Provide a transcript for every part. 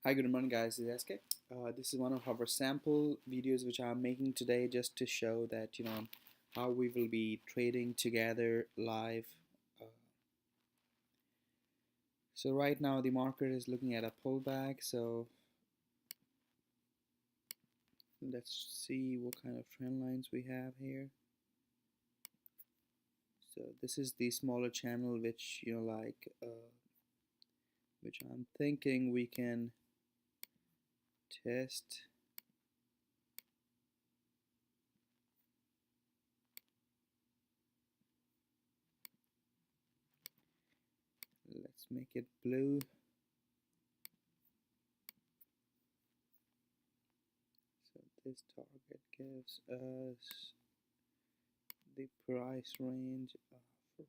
Hi, good morning guys, this is SK. This is one of our sample videos which I'm making today just to show that how we will be trading together live. Uh, so right now the market is looking at a pullback, so let's see what kind of trend lines we have here. So this is the smaller channel which which I'm thinking we can test. Let's make it blue. So this target gives us the price range of around here.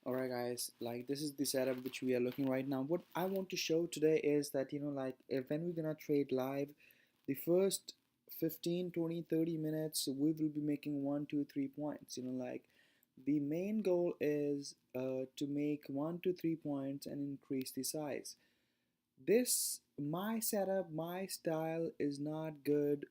Alright guys, like this is the setup which we are looking right now. What I want to show today is that when we're gonna trade live, the first 15, 20, 30 minutes we will be making 1, 2, 3 points. The main goal is to make 1 to 3 points and increase the size. This my setup, my style is not good.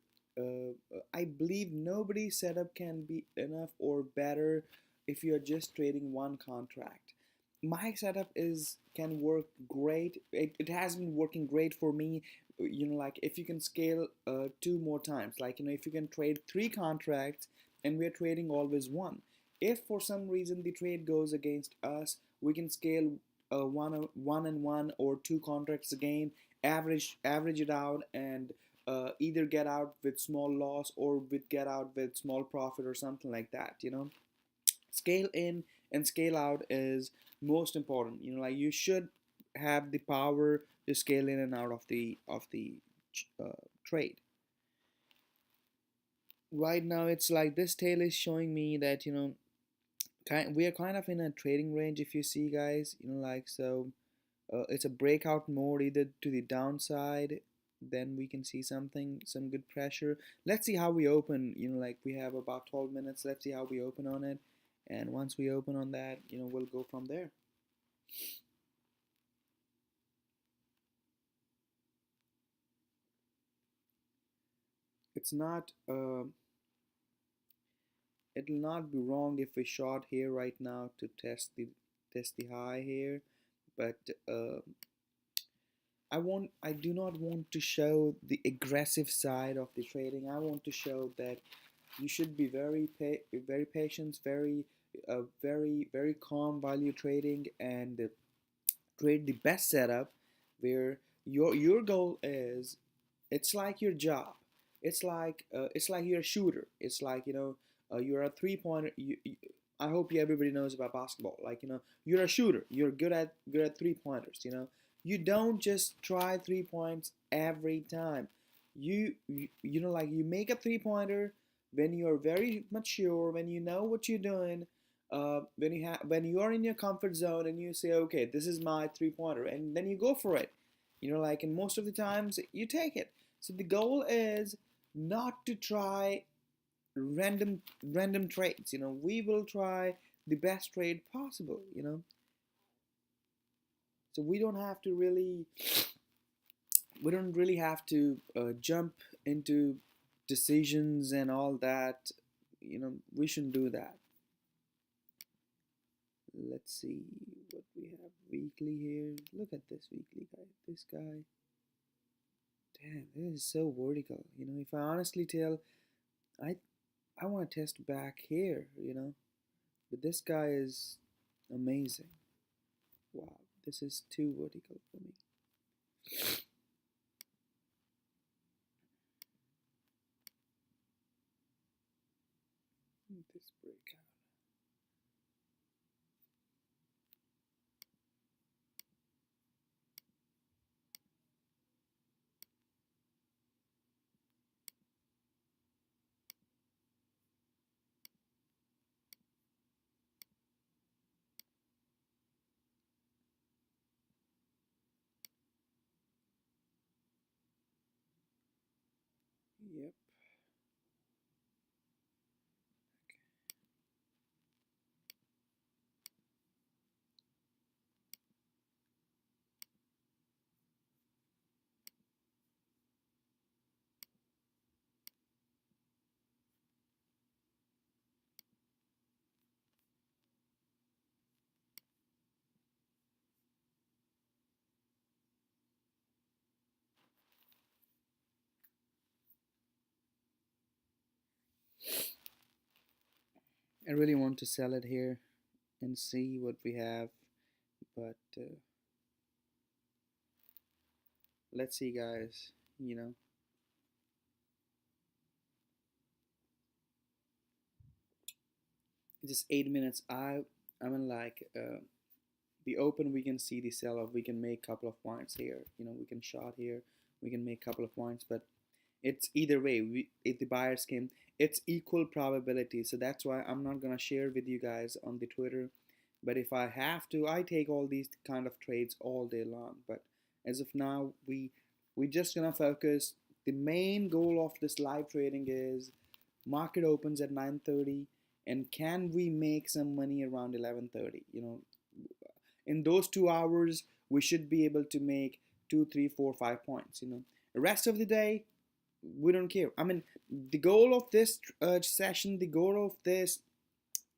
I believe nobody's setup can be enough or better if you're just trading one contract. My setup is can work great. It has been working great for me. Like if you can scale 2 more times, if you can trade 3 contracts and we're trading always one. If for some reason the trade goes against us, we can scale one and one or 2 contracts again, average it out, and either get out with small loss or get out with small profit or something like that. Scale in and scale out is most important. You should have the power to scale in and out of the trade. Right now it's like this tail is showing me that we are kind of in a trading range. If you see guys, it's a breakout mode either to the downside, then we can see some good pressure. Let's see how we open. We have about 12 minutes. Let's see how we open on it, and once we open on that, we'll go from there. It's not it'll not be wrong if we short here right now to test the high here, but I do not want to show the aggressive side of the trading. I want to show that you should be very patient, very calm while you're trading, and trade the best setup where your goal is. It's like your job. It's like you're a shooter. It's like you're a 3 pointer. I hope everybody knows about basketball. You're a shooter. You're good at 3 pointers. You don't just try 3 points every time. You make a 3 pointer when you're very mature, when you know what you're doing, when you are in your comfort zone and you say, okay, this is my 3 pointer, and then you go for it. And most of the times you take it. So the goal is not to try random trades. We will try the best trade possible. So we don't really have to jump into decisions and all that. We shouldn't do that. Let's see what we have weekly here. Look at this weekly guy. This guy, damn, this is so vertical. If I honestly tell, I I want to test back here. But this guy is amazing. Wow, this is too vertical for me. This breakout. Yep. I really want to sell it here and see what we have, but let's see, guys. You know, just 8 minutes. I mean, like the open, we can see the sell off. We can make a couple of points here. You know, we can short here. We can make a couple of points, but it's either way. If the buyers came, it's equal probability. So that's why I'm not gonna share with you guys on the Twitter. But if I have to, I take all these kind of trades all day long. But as of now, we just gonna focus. The main goal of this live trading is market opens at 9:30, and can we make some money around 11:30? You know, in those 2 hours, we should be able to make 2, 3, 4, 5 points. You know, the rest of the day, we don't care. I mean, the goal of this session, the goal of this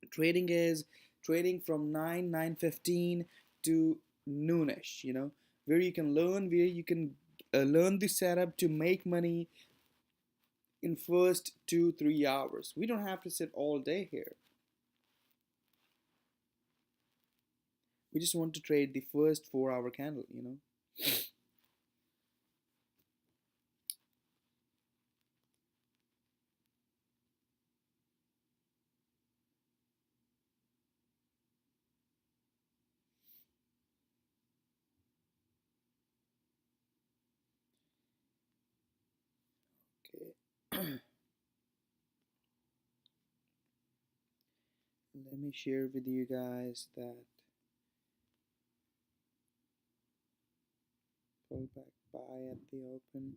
trading is trading from 9:15 to noonish. You know, where you can learn, where you can learn the setup to make money in first 2, 3 hours. We don't have to sit all day here. We just want to trade the first 4 hour candle. You know. Okay. Let me share with you guys that pullback buy at the open.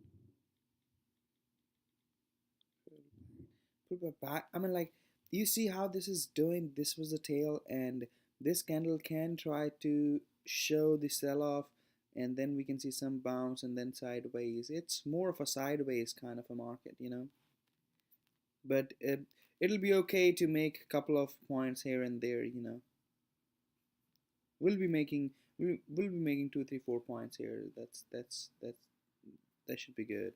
Pullback buy. I mean, like, you see how this is doing? This was the tail, and this candle can try to show the sell-off, and then we can see some bounce and then sideways. It's more of a sideways kind of a market, you know. But it'll be okay to make a couple of points here and there, you know. We'll be making we'll be making 2, 3, 4 points here. That should be good.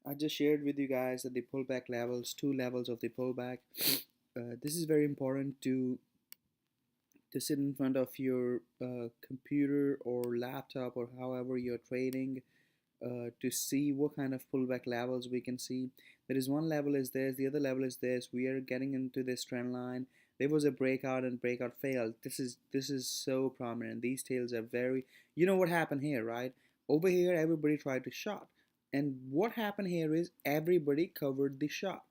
I just shared with you guys that the pullback levels, two levels of the pullback. This is very important to sit in front of your computer or laptop or however you're trading to see what kind of pullback levels we can see. There is one level is this, the other level is this. We are getting into this trend line. There was a breakout and breakout failed. This is so prominent. These tails are very. You know what happened here, right? Over here, everybody tried to short, and what happened here is everybody covered the shot.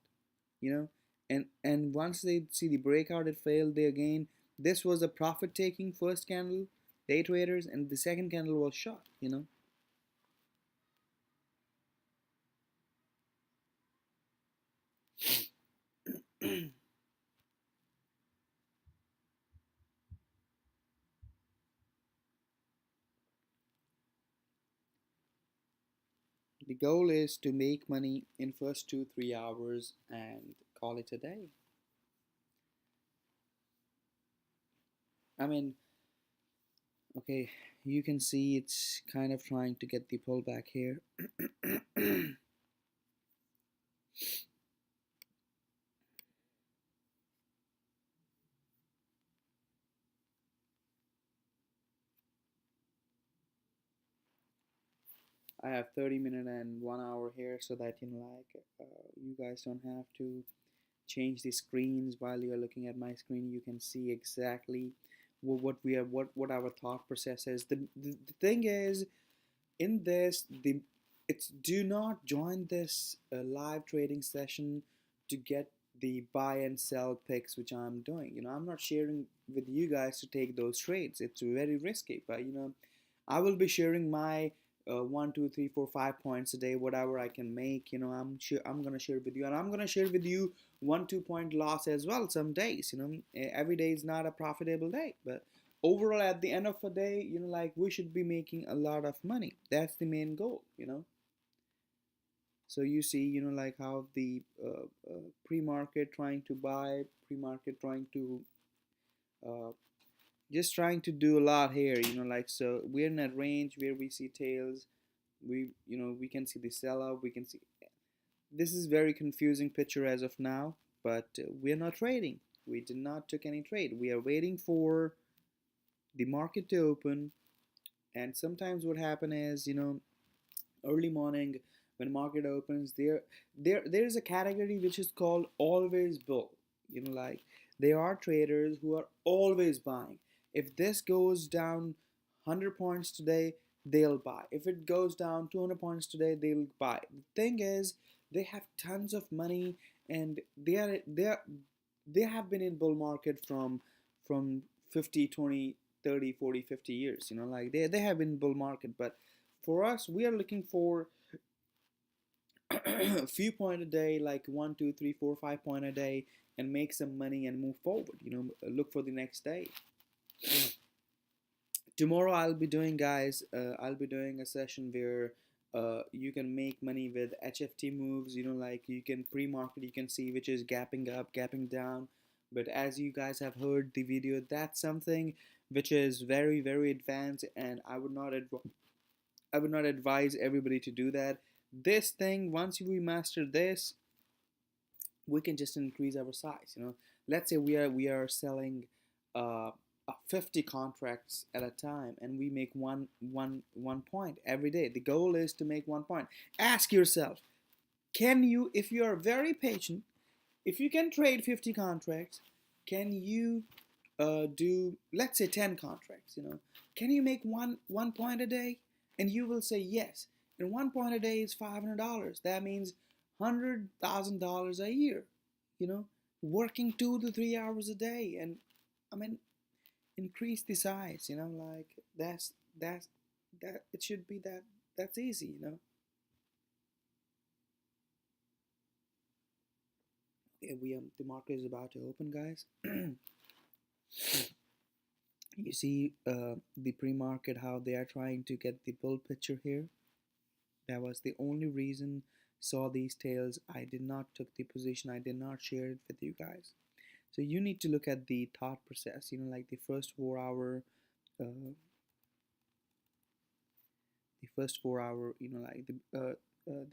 You know, and once they see the breakout, it failed. They again. This was a profit taking first candle, day traders, and the second candle was short. You know. The goal is to make money in first 2, 3 hours and call it a day. I mean, okay, you can see it's kind of trying to get the pullback here. I have 30 minutes and 1 hour here, so that you guys don't have to change the screens while you're looking at my screen. You can see exactly what our thought process is. The thing is, in this, it's do not join this live trading session to get the buy and sell picks which I'm doing. I'm not sharing with you guys to take those trades. It's very risky, but I will be sharing my 1, 2, 3, 4, 5 points a day, whatever I can make. I'm gonna share with you, and I'm gonna share with you 1, 2 point loss as well. Some days, every day is not a profitable day, but overall at the end of the day, we should be making a lot of money. That's the main goal. So you see, how the pre-market trying to buy, pre-market trying to uh, just trying to do a lot here. So we're in a range where we see tails. We can see the sell-off. We can see this is very confusing picture as of now, but we're not trading. We did not took any trade. We are waiting for the market to open. And sometimes what happen is, early morning when market opens, there's a category which is called always bull. There are traders who are always buying. If this goes down 100 points today, they'll buy. If it goes down 200 points today, they'll buy. The thing is, they have tons of money, and they have been in bull market from 50, 20, 30, 40, 50 years. They have been in bull market. But for us, we are looking for a few point a day, like 1, 2, 3, 4, 5 point a day, and make some money and move forward. Look for the next day. Tomorrow I'll be doing, guys, I'll be doing a session where you can make money with HFT moves. You can pre-market, you can see which is gapping up, gapping down. But as you guys have heard the video, that's something which is very, very advanced, and I would not advise everybody to do that. This thing, once we master this, we can just increase our size. Let's say we are selling uh, 50 contracts at a time, and we make one point every day. The goal is to make 1 point. Ask yourself, can you, if you are very patient, if you can trade 50 contracts, can you do, let's say, 10 contracts? Can you make one point a day? And you will say yes. And 1 point a day is $500. That means $100,000 a year. Working 2 to 3 hours a day, and I mean, increase the size. That's that. It should be that. That's easy. Okay, the market is about to open, guys. You see the pre-market, how they are trying to get the bull picture here. That was the only reason saw these tails. I did not took the position. I did not share it with you guys. So you need to look at the thought process. Like the first 4 hour, the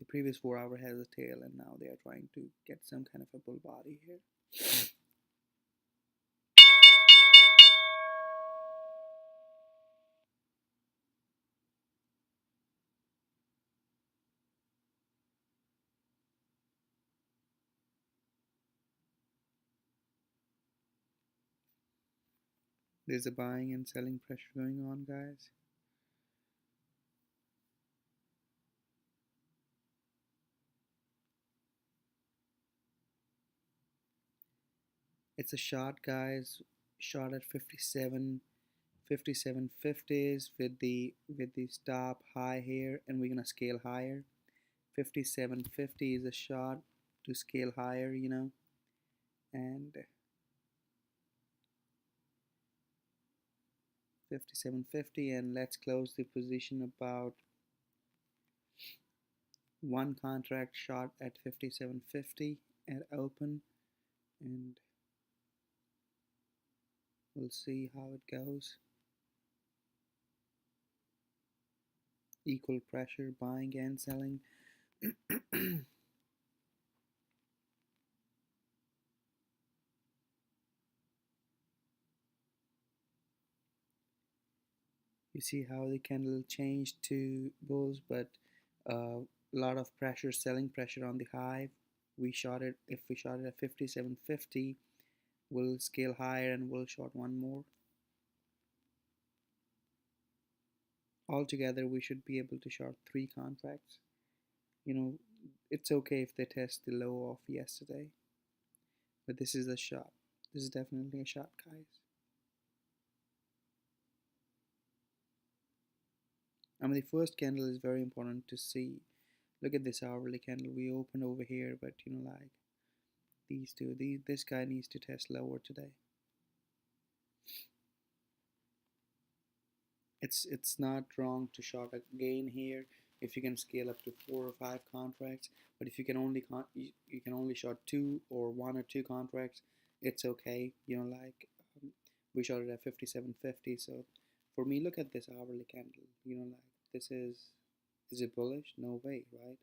previous 4 hour has a tail, and now they are trying to get some kind of a bull body here. There's a buying and selling pressure going on, guys. It's a short, guys. Short at 57.50s with the stop high here, and we're gonna scale higher. 57.50 is a short to scale higher, and 57.50, and let's close the position about one contract short at 57.50 at open, and we'll see how it goes. Equal pressure, buying and selling. You see how the candle changed to bulls, but a lot of pressure, selling pressure on the high. We shot it. If we shot it at 57.50, we'll scale higher and we'll short one more. Altogether, we should be able to short 3 contracts. You know, it's okay if they test the low of yesterday, but this is a shot. This is definitely a shot, guys. I mean, the first candle is very important to see. Look at this hourly candle. We opened over here, but you know, like these two, this guy needs to test lower today. It's not wrong to short a gain here if you can scale up to 4 or 5 contracts, but if you can only you can only short 2 or 1 or 2 contracts, it's okay. You know, like we shot it at 57.50. So for me, look at this hourly candle. You know, like this is it bullish? No way, right?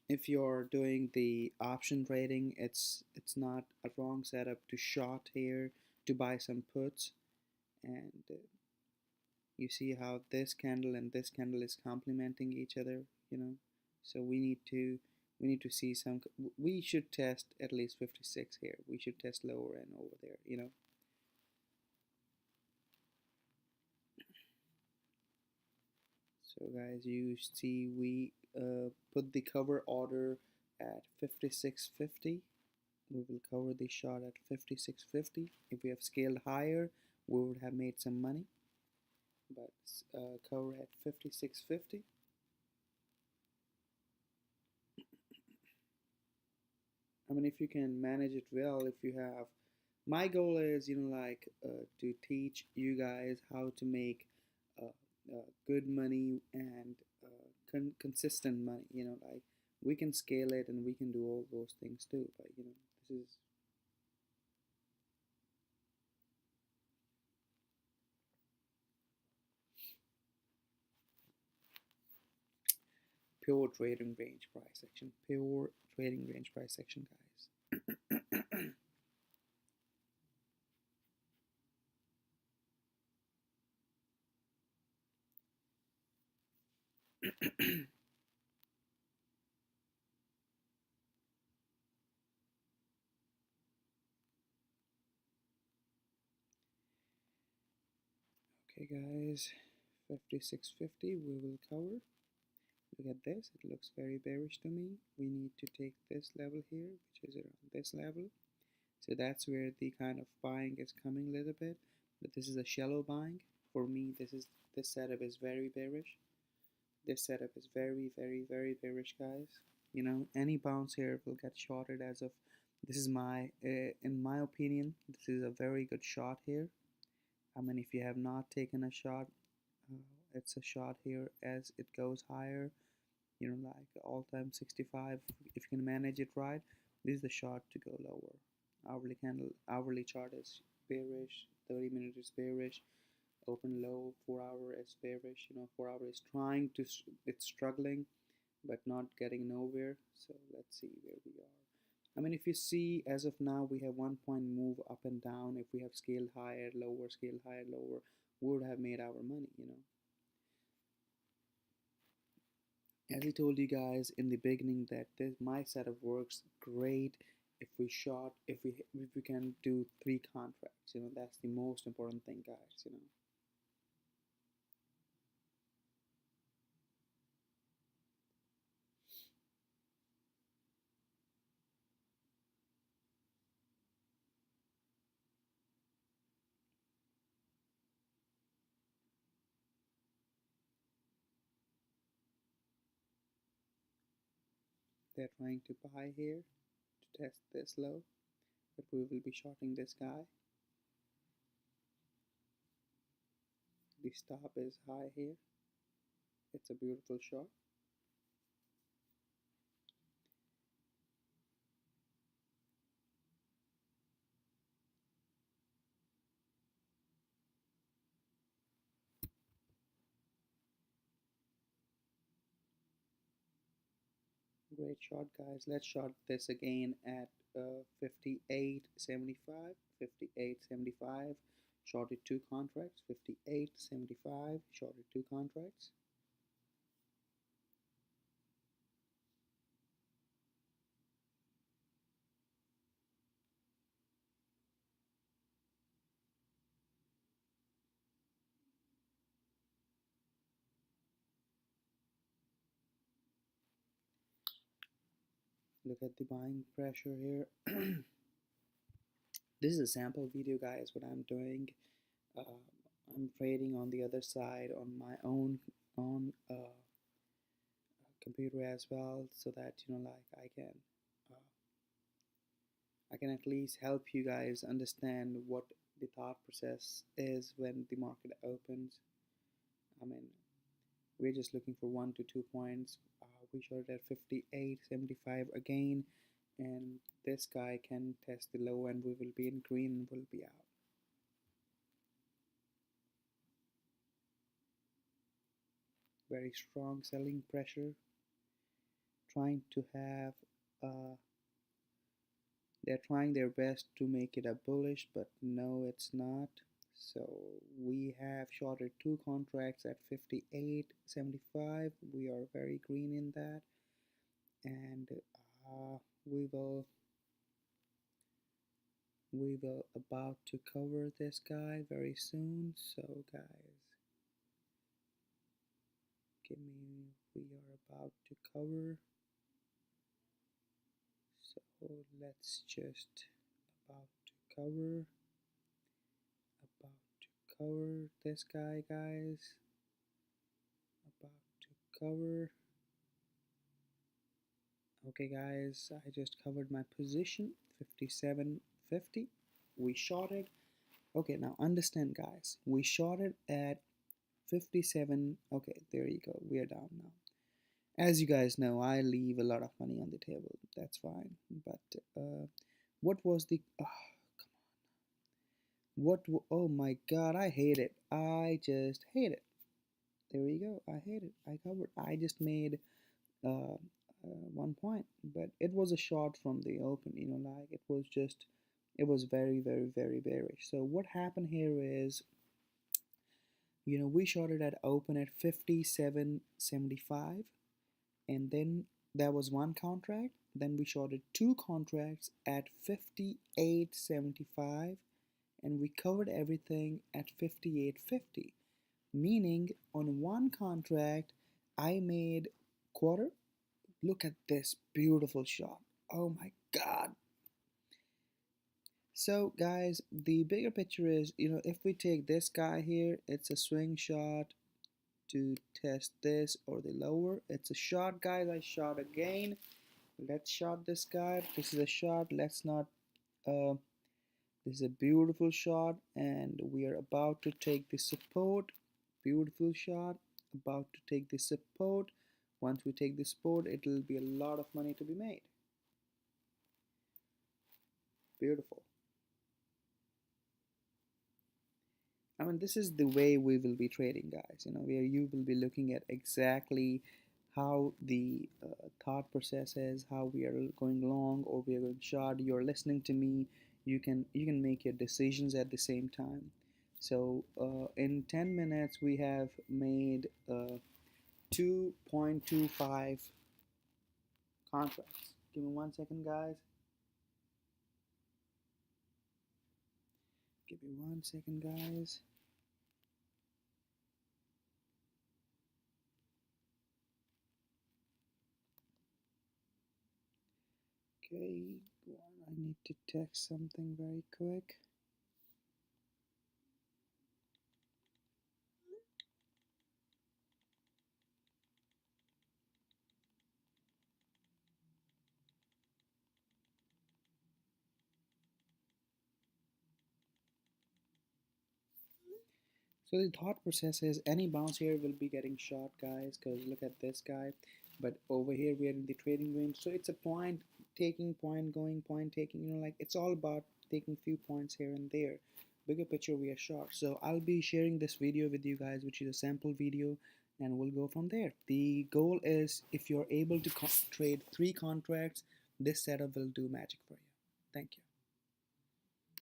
If you're doing the option trading, it's not a wrong setup to short here to buy some puts, and you see how this candle and this candle is complementing each other, you know. So we need to see some. We should test at least 56 here. We should test lower and over there, you know. So guys, you see we put the cover order at 56.50. We will cover the shot at 56.50. If we have scaled higher, we would have made some money, but cover at 56.50. I mean, if you can manage it well, if you have, my goal is, you know, like to teach you guys how to make good money and consistent money. You know, like we can scale it and we can do all those things too. But you know, this is pure trading range price action. Pure trading range price action, guys. Okay, guys, 56.50 we will cover. Look at this, it looks very bearish to me. We need to take this level here, which is around this level. So that's where the kind of buying is coming a little bit, but this is a shallow buying. For me, this setup is very bearish. This setup is very bearish, guys. You know, any bounce here will get shorted as of, this is my, in my opinion, this is a very good shot here. I mean, if you have not taken a shot, it's a shot here as it goes higher. You know, like all-time 65. If you can manage it right, this is the shot to go lower. Hourly candle, hourly chart is bearish. 30-minute is bearish. Open low. 4-hour is bearish. You know, 4-hour is trying to. It's struggling, but not getting nowhere. So let's see where we are. I mean, if you see, as of now, we have 1 point move up and down. If we have scaled higher, lower, scale higher, lower, we would have made our money, you know. As I told you guys in the beginning that my setup works great if we can do 3 contracts. You know, that's the most important thing, guys, you know. They're trying to buy here to test this low, but we will be shorting this guy. The stop is high here. It's a beautiful shot. Great shot, guys. Let's shot this again at 58.75. 58.75. shorted 2 contracts, 58.75, shorted 2 contracts. Look at the buying pressure here. This is a sample video, guys, what I'm doing. I'm trading on the other side on my own on computer as well, so that like I can at least help you guys understand what the thought process is when the market opens. I mean, we're just looking for 1 to 2 points. We shorted at 58.75 again, and this guy can test the low and we will be in green and we'll be out. Very strong selling pressure, trying to have they're trying their best to make it a bullish, but no, it's not. So we have shorted 2 contracts at 58.75. We are very green in that, and we will about to cover this guy very soon. So guys, we are about to cover. So let's just about to cover this guy, guys. About to cover. Okay guys, I just covered my position, 57.50. We shorted. Okay, now understand guys, we shorted at 57. Okay, there you go, we are down now. As you guys know, I leave a lot of money on the table, that's fine. But what was the oh my god, I hate it. I just hate it. There we go, I hate it. I covered. I just made 1 point, but it was a short from the open, like it was very, very, very bearish. So what happened here is, we shorted at open at 57.75, and then that was 1 contract. Then we shorted 2 contracts at 58.75, and we covered everything at 58.50, meaning on 1 contract I made quarter. Look at this beautiful shot. Oh my god. So guys, the bigger picture is, if we take this guy here, it's a swing shot to test this or the lower. It's a shot, guys. I shot again. Let's shot this guy. This is a shot. Let's not this is a beautiful shot, and we are about to take the support. Beautiful shot. About to take the support. Once we take the support, it will be a lot of money to be made. Beautiful. I mean, this is the way we will be trading, guys, where you will be looking at exactly how the thought process is, how we are going long or we are going short. You're listening to me. You can make your decisions at the same time. So in 10 minutes we have made 2.25 contracts. Give me 1 second, guys. Give me 1 second, guys. Okay, I need to text something very quick. So the thought process is any bounce here will be getting short, guys, because look at this guy. But over here we are in the trading range, so it's a point taking, point going, point taking. Like it's all about taking few points here and there. Bigger picture, we are short. So I'll be sharing this video with you guys, which is a sample video, and we'll go from there. The goal is if you're able to trade 3 contracts, this setup will do magic for you. Thank you.